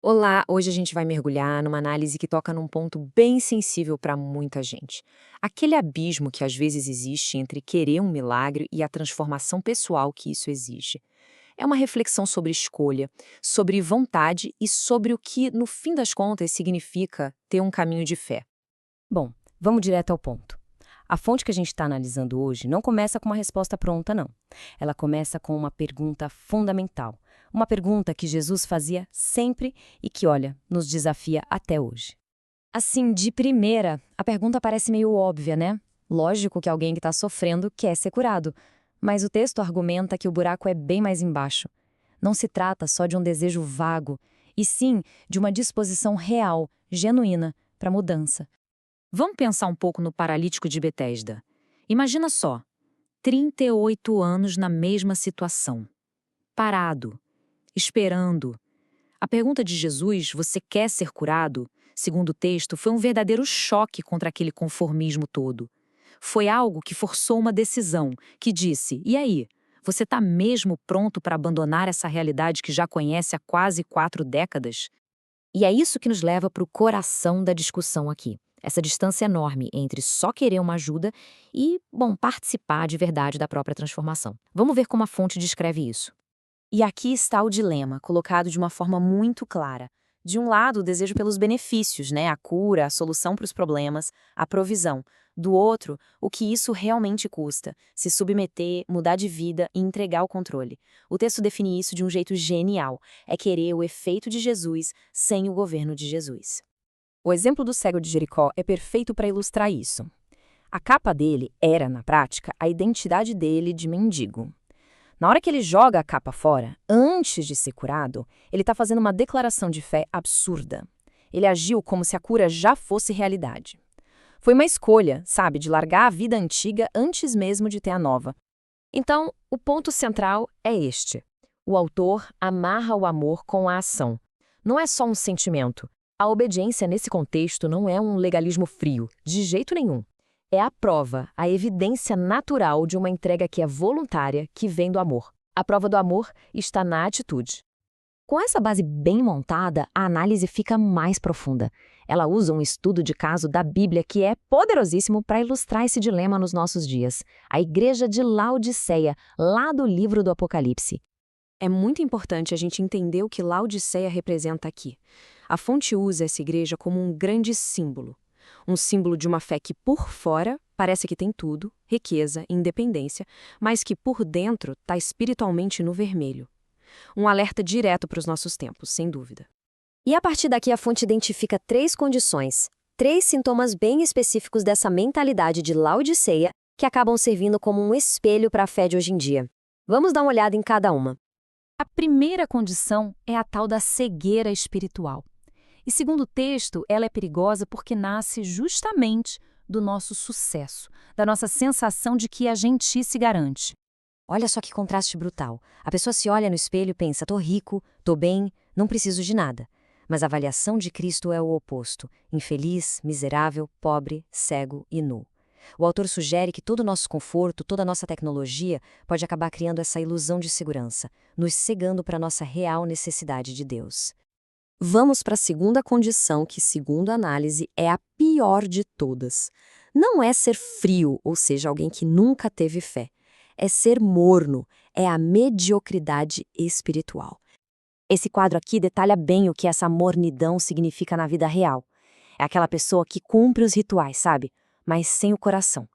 Olá, hoje a gente vai mergulhar numa análise que toca num ponto bem sensível para muita gente. Aquele abismo que às vezes existe entre querer um milagre e a transformação pessoal que isso exige. É uma reflexão sobre escolha, sobre vontade e sobre o que, no fim das contas, significa ter um caminho de fé. Bom, vamos direto ao ponto. A fonte que a gente está analisando hoje não começa com uma resposta pronta, não. Ela começa com uma pergunta fundamental. Uma pergunta que Jesus fazia sempre e que, olha, nos desafia até hoje. Assim, de primeira, a pergunta parece meio óbvia, né? Lógico que alguém que está sofrendo quer ser curado. Mas o texto argumenta que o buraco é bem mais embaixo. Não se trata só de um desejo vago, e sim de uma disposição real, genuína, para mudança. Vamos pensar um pouco no paralítico de Betesda. Imagina só, 38 anos na mesma situação, parado, esperando. A pergunta de Jesus, você quer ser curado? Segundo o texto, foi um verdadeiro choque contra aquele conformismo todo. Foi algo que forçou uma decisão, que disse: e aí? Você está mesmo pronto para abandonar essa realidade que já conhece há quase 4 décadas? E é isso que nos leva para o coração da discussão aqui. Essa distância enorme entre só querer uma ajuda e, bom, participar de verdade da própria transformação. Vamos ver como a fonte descreve isso. E aqui está o dilema, colocado de uma forma muito clara. De um lado, o desejo pelos benefícios, né? A cura, a solução para os problemas, a provisão. Do outro, o que isso realmente custa, se submeter, mudar de vida e entregar o controle. O texto define isso de um jeito genial, é querer o efeito de Jesus sem o governo de Jesus. O exemplo do cego de Jericó é perfeito para ilustrar isso. A capa dele era, na prática, a identidade dele de mendigo. Na hora que ele joga a capa fora, antes de ser curado, ele está fazendo uma declaração de fé absurda. Ele agiu como se a cura já fosse realidade. Foi uma escolha, sabe, de largar a vida antiga antes mesmo de ter a nova. Então, o ponto central é este. O autor amarra o amor com a ação. Não é só um sentimento. A obediência nesse contexto não é um legalismo frio, de jeito nenhum. É a prova, a evidência natural de uma entrega que é voluntária, que vem do amor. A prova do amor está na atitude. Com essa base bem montada, a análise fica mais profunda. Ela usa um estudo de caso da Bíblia que é poderosíssimo para ilustrar esse dilema nos nossos dias. A igreja de Laodiceia, lá do livro do Apocalipse. É muito importante a gente entender o que Laodiceia representa aqui. A fonte usa essa igreja como um grande símbolo. Um símbolo de uma fé que, por fora, parece que tem tudo, riqueza, independência, mas que, por dentro, está espiritualmente no vermelho. Um alerta direto para os nossos tempos, sem dúvida. E a partir daqui a fonte identifica três condições, três sintomas bem específicos dessa mentalidade de Laodiceia que acabam servindo como um espelho para a fé de hoje em dia. Vamos dar uma olhada em cada uma. A primeira condição é a tal da cegueira espiritual. E segundo o texto, ela é perigosa porque nasce justamente do nosso sucesso, da nossa sensação de que a gente se garante. Olha só que contraste brutal. A pessoa se olha no espelho e pensa, tô rico, tô bem, não preciso de nada. Mas a avaliação de Cristo é o oposto, infeliz, miserável, pobre, cego e nu. O autor sugere que todo o nosso conforto, toda a nossa tecnologia pode acabar criando essa ilusão de segurança, nos cegando para a nossa real necessidade de Deus. Vamos para a segunda condição, que, segundo a análise, é a pior de todas. Não é ser frio, ou seja, alguém que nunca teve fé. É ser morno, é a mediocridade espiritual. Esse quadro aqui detalha bem o que essa mornidão significa na vida real. É aquela pessoa que cumpre os rituais, sabe? Mas sem o coração.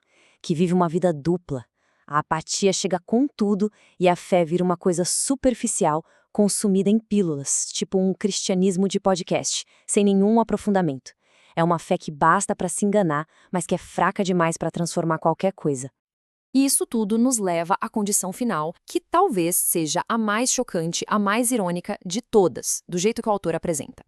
Que vive uma vida dupla. A apatia chega com tudo e a fé vira uma coisa superficial, consumida em pílulas, tipo um cristianismo de podcast, sem nenhum aprofundamento. É uma fé que basta para se enganar, mas que é fraca demais para transformar qualquer coisa. E isso tudo nos leva à condição final, que talvez seja a mais chocante, a mais irônica de todas, do jeito que o autor apresenta.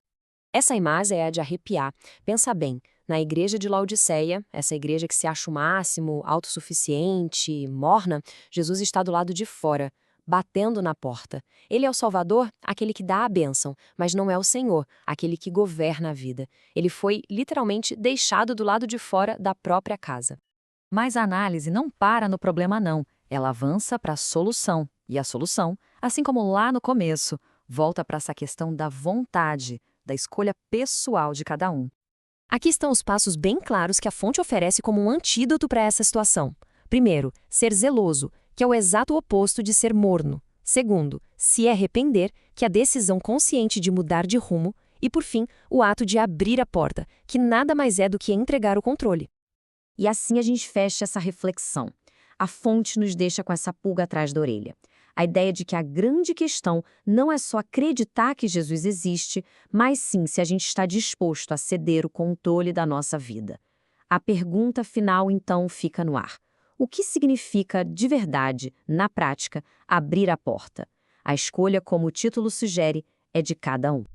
Essa imagem é a de arrepiar. Pensa bem, na igreja de Laodiceia, essa igreja que se acha o máximo, autossuficiente, morna, Jesus está do lado de fora, batendo na porta. Ele é o Salvador, aquele que dá a bênção, mas não é o Senhor, aquele que governa a vida. Ele foi, literalmente, deixado do lado de fora da própria casa. Mas a análise não para no problema não, ela avança para a solução. E a solução, assim como lá no começo, Volta para essa questão da vontade, da escolha pessoal de cada um. Aqui estão os passos bem claros que a fonte oferece como um antídoto para essa situação. Primeiro, ser zeloso, que é o exato oposto de ser morno. Segundo, se arrepender, que é a decisão consciente de mudar de rumo. E, por fim, o ato de abrir a porta, que nada mais é do que entregar o controle. E assim a gente fecha essa reflexão. A fonte nos deixa com essa pulga atrás da orelha. A ideia de que a grande questão não é só acreditar que Jesus existe, mas sim se a gente está disposto a ceder o controle da nossa vida. A pergunta final, então, fica no ar. O que significa, de verdade, na prática, abrir a porta? A escolha, como o título sugere, é de cada um.